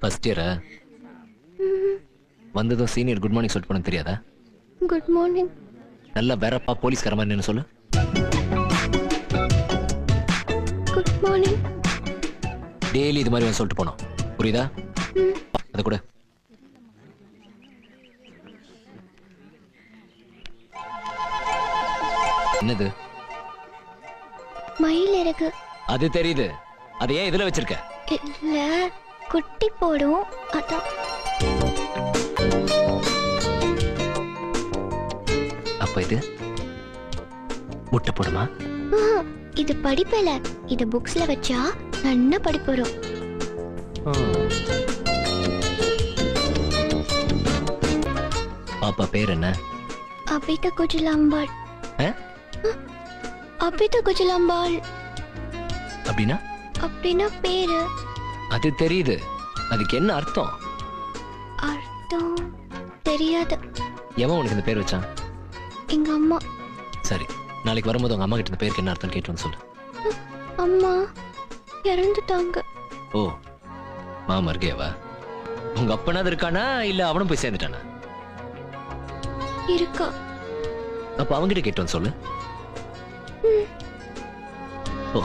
First இயரா? வந்ததும் senior good morning சொல்லிட்டு போன தெரியாதா? Good morning. நல்லா வேறப்பா போலீஸ்கார மாதிரி நின்னு சொல்லு. Good morning. டெய்லி இது மாதிரி வந்து சொல்லிட்டு போனோம், புரியுதா? அது கூட என்னது? மயில் இருக்கு. அது தெரியுது, அது ஏன் இதுல வச்சிருக்க? இல்ல, குட்டி போடும் அதான். அப்ப இது முட்டை போடுமா? இது படிப்பல, இது புக்ஸ்ல வச்சா நன்னா படிப்போம். பாப்பா பேர் என்ன? அபிதா குஜலாம்பாள். அபிதா குஜலாம்பாள் அப்படின்னா? அப்படின்னா பேரு. அது தெரியுது, அதுக்கு என்ன அர்த்தம்? அர்த்தம் தெரியாது. எவன் உனக்கு இந்த பேர் வச்சான்? எங்க அம்மா. சரி, நாளைக்கு வரும்போது உங்க அம்மா கிட்ட இந்த பேருக்கு என்ன அர்த்தம் கேட்டு வந்து சொல்லு. அம்மா இறந்துட்டாங்க. ஓ, மாமா இருக்கேவா? உங்க அப்பனாவது இருக்கானா இல்ல அவனும் போய் சேர்ந்துட்டானா? இருக்கா. அப்ப அவங்கிட்ட கேட்டு வந்து சொல்லு. ஓ